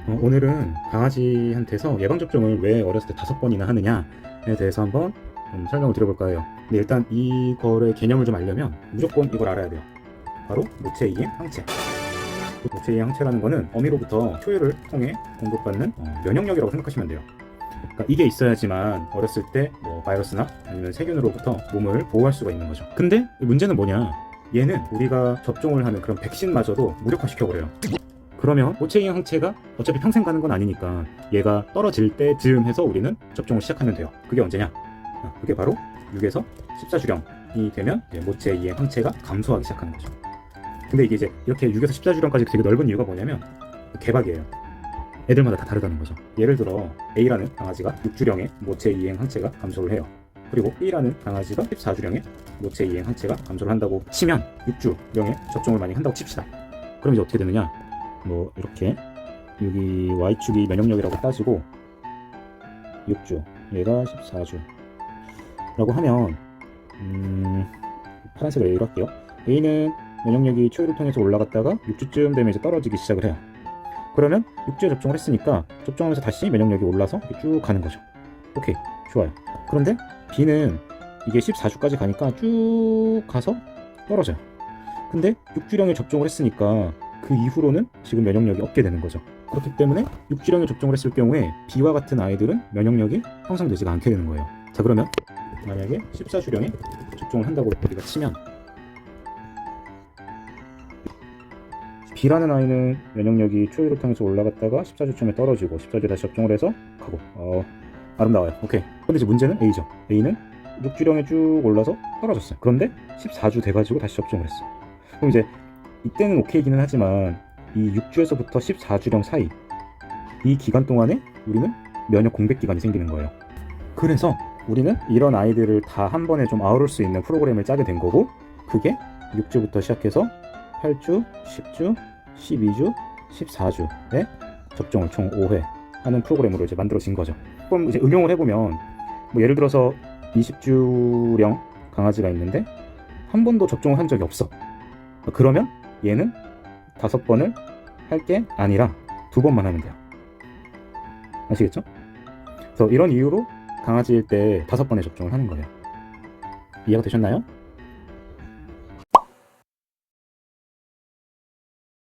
오늘은 강아지한테서 예방접종을 왜 어렸을 때 5번이나 하느냐에 대해서 한번 좀 설명을 드려볼까 해요. 근데 일단 이거의 개념을 좀 알려면 무조건 이걸 알아야 돼요. 바로 모체이행 항체. 모체이행 항체라는 거는 어미로부터 초유를 통해 공급받는 면역력이라고 생각하시면 돼요. 그러니까 이게 있어야지만 어렸을 때 뭐 바이러스나 아니면 세균으로부터 몸을 보호할 수가 있는 거죠. 근데 문제는 뭐냐? 얘는 우리가 접종을 하는 그런 백신마저도 무력화시켜버려요. 그러면 모체이행 항체가 어차피 평생 가는 건 아니니까 얘가 떨어질 때쯤 해서 우리는 접종을 시작하면 돼요. 그게 언제냐? 그게 바로 6에서 14주령이 되면 모체이행 항체가 감소하기 시작하는 거죠. 근데 이게 이제 이렇게 6에서 14주령까지 되게 넓은 이유가 뭐냐면 개박이에요. 애들마다 다 다르다는 거죠. 예를 들어 A라는 강아지가 6주령에 모체이행 항체가 감소를 해요. 그리고 B라는 강아지가 14주령에 모체이행 항체가 감소를 한다고 치면 6주령에 접종을 많이 한다고 칩시다. 그럼 이제 어떻게 되느냐? 뭐 이렇게 여기 Y축이 면역력이라고 따지고 6주 얘가 14주 라고 하면 파란색을 A로 할게요. A는 면역력이 초유를 통해서 올라갔다가 6주쯤 되면 이제 떨어지기 시작을 해요. 그러면 6주에 접종을 했으니까 접종하면서 다시 면역력이 올라서 쭉 가는 거죠. 오케이, 좋아요. 그런데 B는 이게 14주까지 가니까 쭉 가서 떨어져요. 근데 6주령에 접종을 했으니까 그 이후로는 지금 면역력이 없게 되는 거죠. 그렇기 때문에 6주령에 접종을 했을 경우에 B와 같은 아이들은 면역력이 형성되지가 않게 되는 거예요. 자, 그러면 만약에 14주령에 접종을 한다고 우리가 치면 B라는 아이는 면역력이 초유를 통해서 올라갔다가 14주쯤에 떨어지고 14주에 다시 접종을 해서 가고 아름다워요. 오케이. 근데 이제 문제는 A죠. A는 6주령에 쭉 올라서 떨어졌어요. 그런데 14주 돼가지고 다시 접종을 했어. 그럼 이제 이때는 오케이기는 하지만 이 6주에서부터 14주령 사이 이 기간 동안에 우리는 면역 공백 기간이 생기는 거예요. 그래서 우리는 이런 아이들을 다 한 번에 좀 아우를 수 있는 프로그램을 짜게 된 거고, 그게 6주부터 시작해서 8주, 10주, 12주, 14주에 접종을 총 5회 하는 프로그램으로 이제 만들어진 거죠. 그럼 이제 응용을 해보면 뭐 예를 들어서 20주령 강아지가 있는데 한 번도 접종을 한 적이 없어. 그러면 얘는 5번을 할 게 아니라 2번만 하면 돼요. 아시겠죠? 그래서 이런 이유로 강아지일 때 5번의 접종을 하는 거예요. 이해가 되셨나요?